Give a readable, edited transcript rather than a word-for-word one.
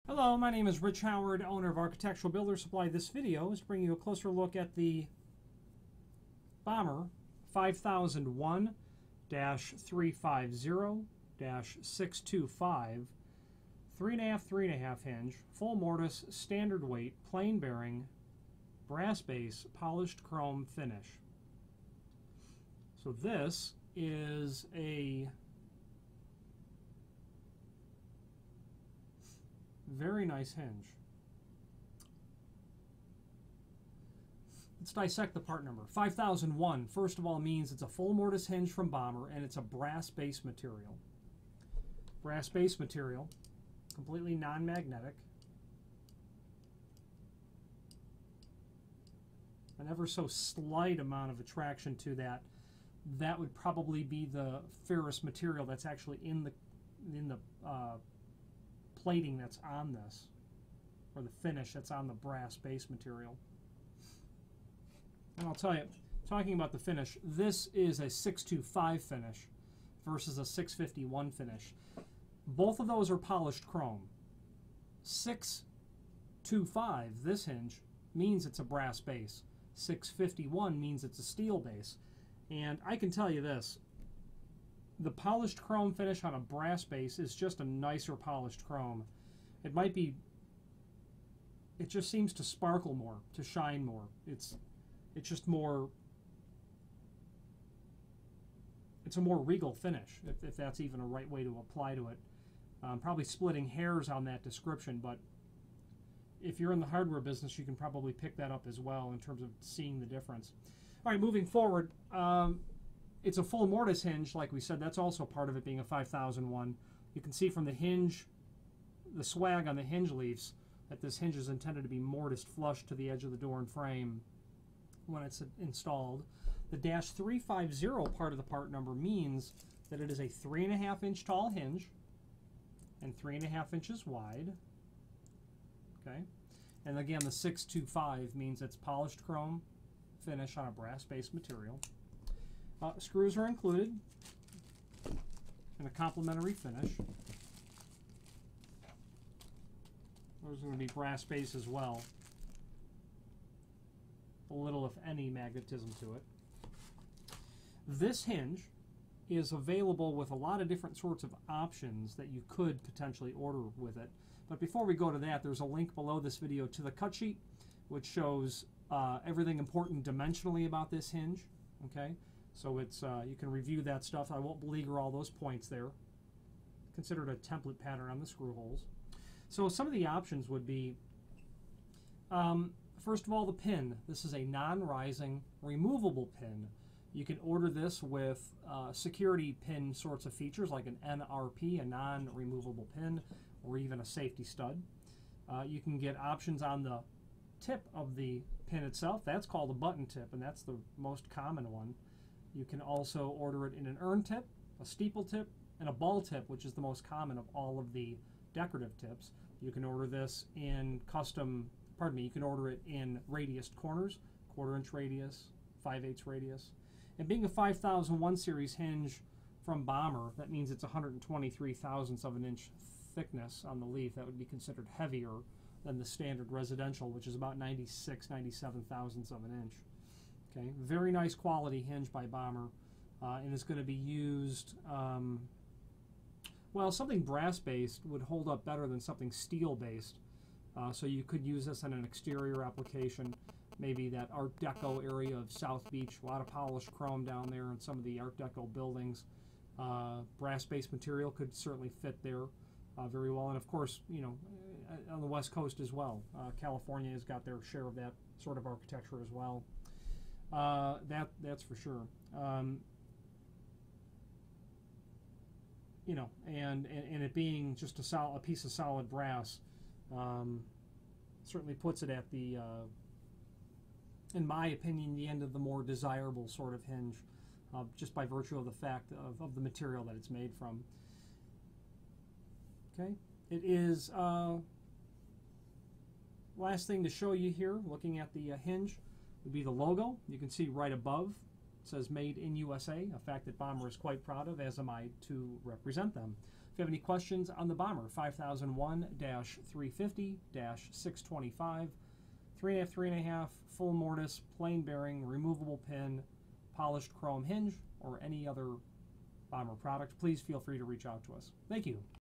Hello, my name is Rich Howard, owner of Architectural Builder Supply. This video is to bring you a closer look at the Bommer 5001-350-625 3.5x3.5 hinge, full mortise, standard weight, plain bearing, brass base, polished chrome finish. So this is a very nice hinge. Let's dissect the part number. 5001, first of all, means it's a full mortise hinge from Bommer, and it's a brass base material. Brass base material, completely non-magnetic. An ever so slight amount of attraction to that. That would probably be the ferrous material that's actually in the plating that's on this, or the finish that's on the brass base material. And I'll tell you, talking about the finish, this is a 625 finish versus a 651 finish. Both of those are polished chrome. 625, this hinge, means it's a brass base. 651 means it's a steel base. And I can tell you this, the polished chrome finish on a brass base is just a nicer polished chrome. It might be, it just seems to sparkle more, to shine more. It's just more, it's a more regal finish, if that's even a right way to apply to it. Probably splitting hairs on that description, but if you're in the hardware business, you can probably pick that up as well in terms of seeing the difference. All right, moving forward, it's a full mortise hinge, like we said. That's also part of it being a 5001. You can see from the hinge, the swag on the hinge leaves, that this hinge is intended to be mortised flush to the edge of the door and frame when it's installed. The -350 part of the part number means that it is a 3.5 inch tall hinge and 3.5 inches wide. Okay, and again, the 625 means it's polished chrome finish on a brass base material. Screws are included and a complementary finish. There's going to be brass base as well. A little, if any, magnetism to it. This hinge is available with a lot of different sorts of options that you could potentially order with it. But before we go to that, there's a link below this video to the cut sheet, which shows everything important dimensionally about this hinge. Okay, so it's you can review that stuff. I won't beleaguer all those points there. Considered a template pattern on the screw holes. So some of the options would be, first of all, the pin. This is a non-rising, removable pin. You can order this with security pin sorts of features, like an NRP, a non-removable pin, or even a safety stud. You can get options on the tip of the pin itself. That's called a button tip, and that's the most common one. You can also order it in an urn tip, a steeple tip, and a ball tip, which is the most common of all of the decorative tips. You can order this in custom, pardon me, you can order it in radiused corners, 1/4 inch radius, 5/8 radius. And being a 5001 series hinge from Bommer, that means it's 123 thousandths of an inch thickness on the leaf. That would be considered heavier than the standard residential, which is about 96, 97 thousandths of an inch. Okay, very nice quality hinge by Bommer, and it's going to be used, well, something brass-based would hold up better than something steel-based. So you could use this in an exterior application, maybe that Art Deco area of South Beach, a lot of polished chrome down there in some of the Art Deco buildings. Brass-based material could certainly fit there very well, and of course, you know, on the West Coast as well. California has got their share of that sort of architecture as well. That's for sure. You know, and it being just a piece of solid brass certainly puts it at the, in my opinion, the end of the more desirable sort of hinge, just by virtue of the fact of the material that it's made from. Okay, it is, last thing to show you here, looking at the hinge, would be the logo. You can see right above, it says Made in USA, a fact that Bommer is quite proud of, as am I to represent them. If you have any questions on the Bommer 5001-350-625, 3.5, 3.5, full mortise, plain bearing, removable pin, polished chrome hinge, or any other Bommer product, please feel free to reach out to us. Thank you.